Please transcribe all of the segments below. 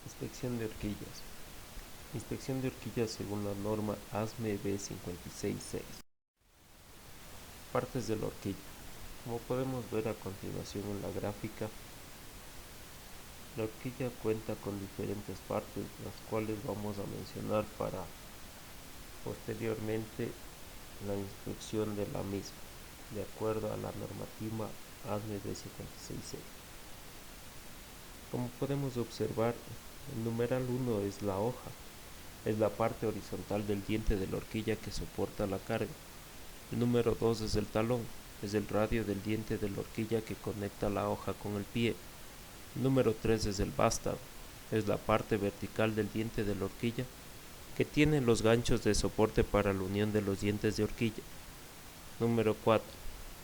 Inspección de horquillas. Inspección de horquillas según la norma ASME B566. Partes de la horquilla. Como podemos ver a continuación en la gráfica, la horquilla cuenta con diferentes partes, las cuales vamos a mencionar para posteriormente la inspección de la misma, de acuerdo a la normativa ASME B566. Como podemos observar, el numeral 1 es la hoja, es la parte horizontal del diente de la horquilla que soporta la carga. El número 2 es el talón, es el radio del diente de la horquilla que conecta la hoja con el pie. El número 3 es el vástago, es la parte vertical del diente de la horquilla que tiene los ganchos de soporte para la unión de los dientes de horquilla. Número 4.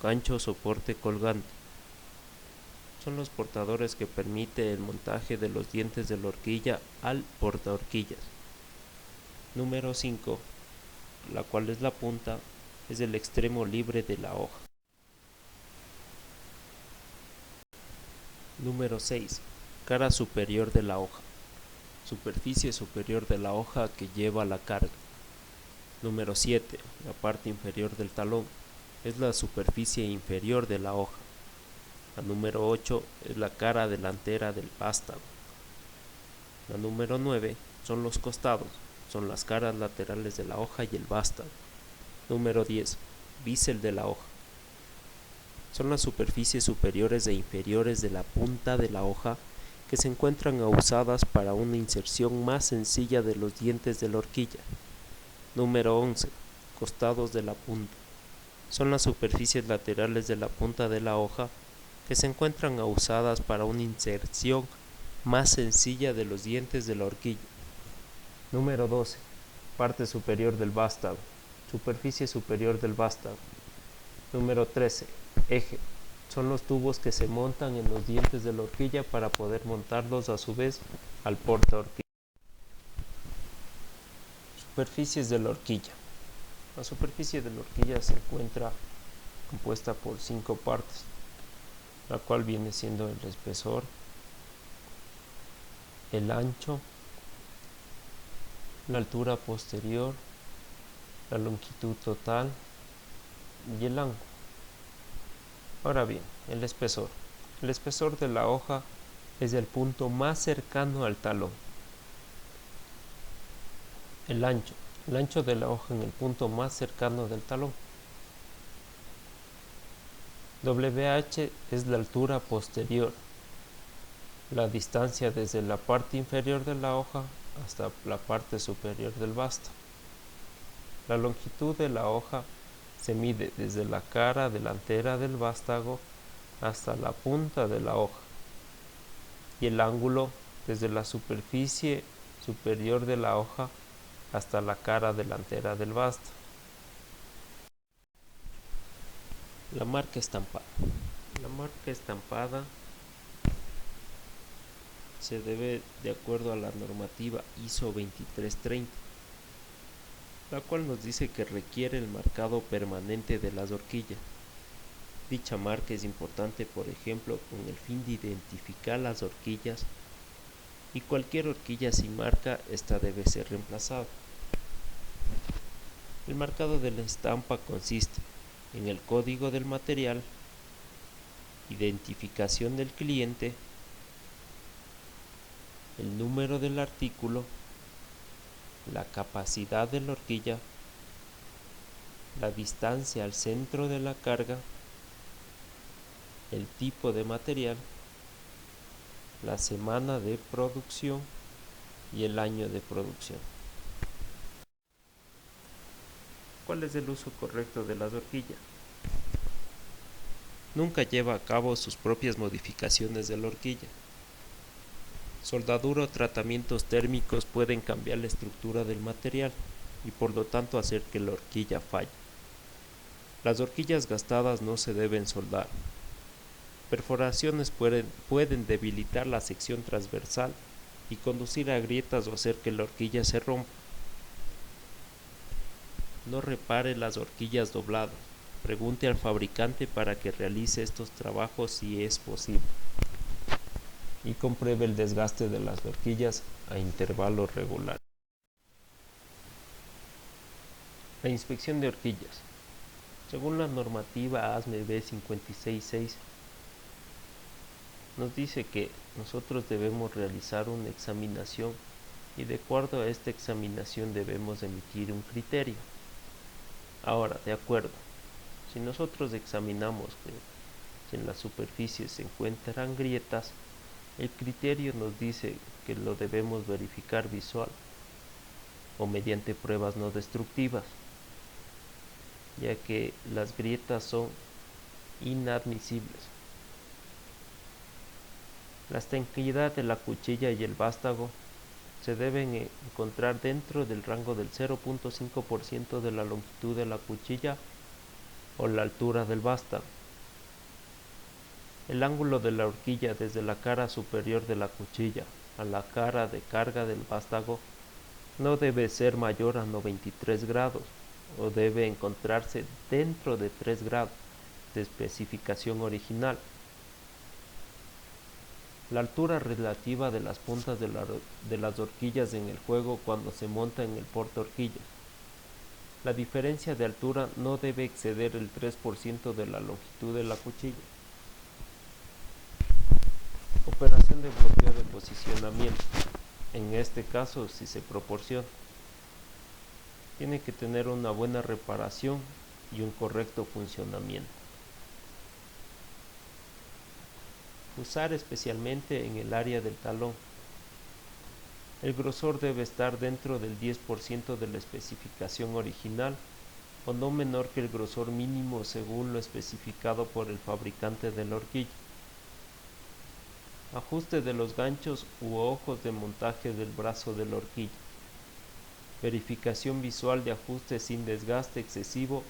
Gancho soporte colgante. Son los portadores que permite el montaje de los dientes de la horquilla al portahorquillas. Número 5, la cual es la punta, es el extremo libre de la hoja. Número 6, cara superior de la hoja, superficie superior de la hoja que lleva la carga. Número 7, la parte inferior del talón, es la superficie inferior de la hoja. La número 8 es la cara delantera del vástago. La número 9 son los costados, son las caras laterales de la hoja y el vástago. Número 10. Bisel de la hoja. Son las superficies superiores e inferiores de la punta de la hoja que se encuentran ahusadas para una inserción más sencilla de los dientes de la horquilla. Número 11. Costados de la punta. Son las superficies laterales de la punta de la hoja que se encuentran ahusadas para una inserción más sencilla de los dientes de la horquilla. Número 12. Parte superior del vástago. Superficie superior del vástago. Número 13. Eje. Son los tubos que se montan en los dientes de la horquilla para poder montarlos a su vez al portahorquilla. Superficies de la horquilla. La superficie de la horquilla se encuentra compuesta por 5 partes, la cual viene siendo el espesor, el ancho, la altura posterior, la longitud total y el ángulo. Ahora bien, el espesor. El espesor de la hoja es el punto más cercano al talón. El ancho de la hoja en el punto más cercano del talón. WH es la altura posterior, la distancia desde la parte inferior de la hoja hasta la parte superior del vástago. La longitud de la hoja se mide desde la cara delantera del vástago hasta la punta de la hoja, y el ángulo desde la superficie superior de la hoja hasta la cara delantera del vástago. La marca estampada. La marca estampada se debe de acuerdo a la normativa ISO 2330, la cual nos dice que requiere el marcado permanente de las horquillas. Dicha marca es importante, por ejemplo, con el fin de identificar las horquillas, y cualquier horquilla sin marca, esta debe ser reemplazada. El marcado de la estampa consiste en el código del material, identificación del cliente, el número del artículo, la capacidad de la horquilla, la distancia al centro de la carga, el tipo de material, la semana de producción y el año de producción. ¿Cuál es el uso correcto de las horquillas? Nunca lleva a cabo sus propias modificaciones de la horquilla. Soldadura o tratamientos térmicos pueden cambiar la estructura del material y por lo tanto hacer que la horquilla falle. Las horquillas gastadas no se deben soldar. Perforaciones pueden debilitar la sección transversal y conducir a grietas o hacer que la horquilla se rompa. No repare las horquillas dobladas. Pregunte al fabricante para que realice estos trabajos si es posible. y compruebe el desgaste de las horquillas a intervalos regulares. La inspección de horquillas. Según la normativa ASME B566, nos dice que nosotros debemos realizar una examinación y de acuerdo a esta examinación debemos emitir un criterio. Ahora, de acuerdo, si nosotros examinamos que si en la superficie se encuentran grietas, el criterio nos dice que lo debemos verificar visual o mediante pruebas no destructivas, ya que las grietas son inadmisibles. La estanqueidad de la cuchilla y el vástago se deben encontrar dentro del rango del 0.5% de la longitud de la cuchilla o la altura del vástago. El ángulo de la horquilla desde la cara superior de la cuchilla a la cara de carga del vástago no debe ser mayor a 93 grados o debe encontrarse dentro de 3 grados de especificación original. La altura relativa de las puntas de las horquillas en el juego cuando se monta en el porta-horquillas. La diferencia de altura no debe exceder el 3% de la longitud de la cuchilla. Operación de bloqueo de posicionamiento. En este caso, si se proporciona, tiene que tener una buena reparación y un correcto funcionamiento. Usar especialmente en el área del talón. El grosor debe estar dentro del 10% de la especificación original o no menor que el grosor mínimo según lo especificado por el fabricante de la horquilla. Ajuste de los ganchos u ojos de montaje del brazo de la horquilla. Verificación visual de ajuste sin desgaste excesivo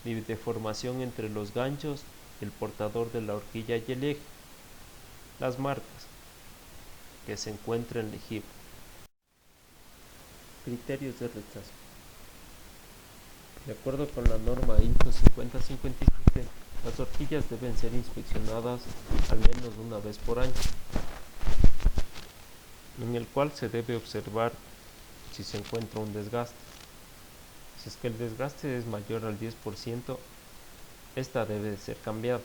ni deformación entre los ganchos, el portador de la horquilla y el eje. Las marcas que se encuentren legibles. Criterios de rechazo. De acuerdo con la norma INTO 5057, las horquillas deben ser inspeccionadas al menos una vez por año, en el cual se debe observar si se encuentra un desgaste. Si es que el desgaste es mayor al 10%, esta debe ser cambiada.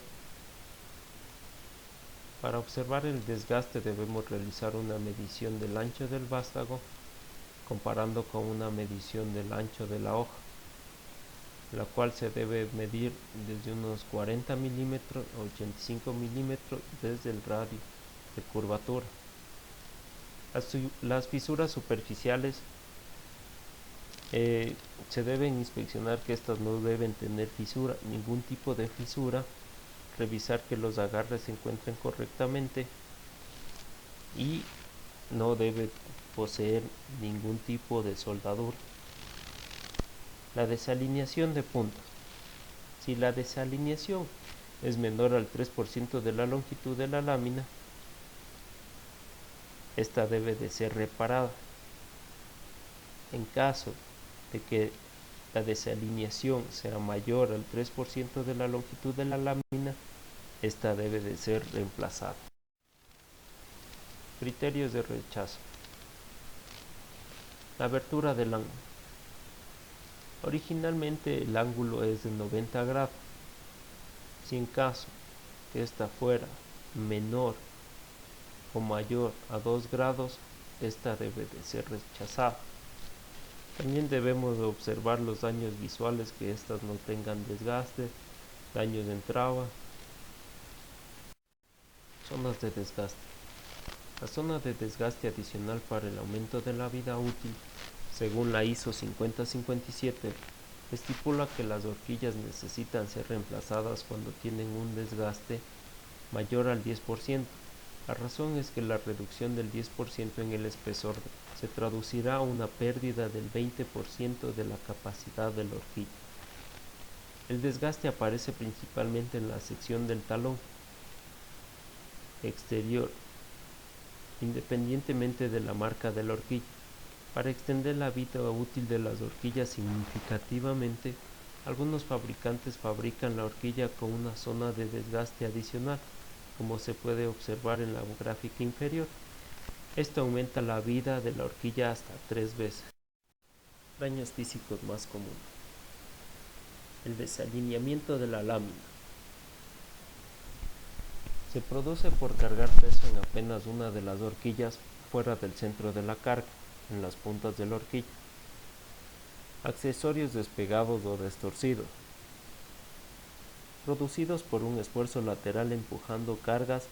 Para observar el desgaste debemos realizar una medición del ancho del vástago comparando con una medición del ancho de la hoja, la cual se debe medir desde unos 40 milímetros a 85 milímetros desde el radio de curvatura. Las fisuras superficiales se deben inspeccionar que estas no deben tener fisura, ningún tipo de fisura, revisar que los agarres se encuentren correctamente y no debe poseer ningún tipo de soldadura. La desalineación de puntas. Si la desalineación es menor al 3% de la longitud de la lámina, esta debe de ser reparada. En caso de que la desalineación sea mayor al 3% de la longitud de la lámina, esta debe de ser reemplazada. Criterios de rechazo. La abertura del ángulo. Originalmente el ángulo es de 90 grados. Si en caso que esta fuera menor o mayor a 2 grados, esta debe de ser rechazada. También debemos observar los daños visuales, que estas no tengan desgaste, daños en traba. Zonas de desgaste. La zona de desgaste adicional para el aumento de la vida útil, según la ISO 5057, estipula que las horquillas necesitan ser reemplazadas cuando tienen un desgaste mayor al 10%. La razón es que la reducción del 10% en el espesor se traducirá a una pérdida del 20% de la capacidad de la horquilla. El desgaste aparece principalmente en la sección del talón exterior, independientemente de la marca de la horquilla. Para extender la vida útil de las horquillas significativamente, algunos fabricantes fabrican la horquilla con una zona de desgaste adicional, como se puede observar en la gráfica inferior. Esto aumenta la vida de la horquilla hasta 3 veces. Daños físicos más comunes: el desalineamiento de la lámina. Se produce por cargar peso en apenas una de las horquillas fuera del centro de la carga, en las puntas de la horquilla. Accesorios despegados o destorcidos, producidos por un esfuerzo lateral empujando cargas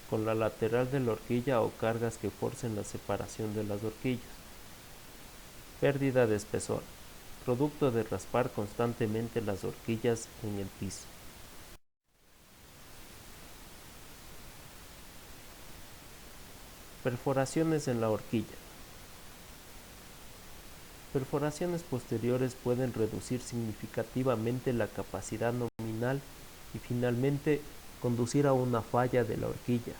con la lateral de la horquilla o cargas que forcen la separación de las horquillas. Pérdida de espesor, producto de raspar constantemente las horquillas en el piso. Perforaciones en la horquilla. Perforaciones posteriores pueden reducir significativamente la capacidad nominal y finalmente conducir a una falla de la horquilla.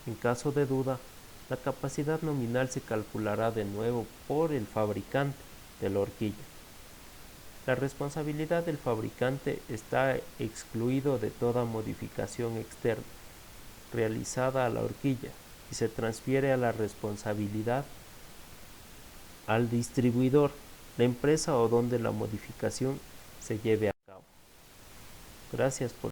En caso de duda, la capacidad nominal se calculará de nuevo por el fabricante de la horquilla. La responsabilidad del fabricante está excluido de toda modificación externa realizada a la horquilla y se transfiere a la responsabilidad al distribuidor, la empresa o donde la modificación se lleve a cabo. Gracias por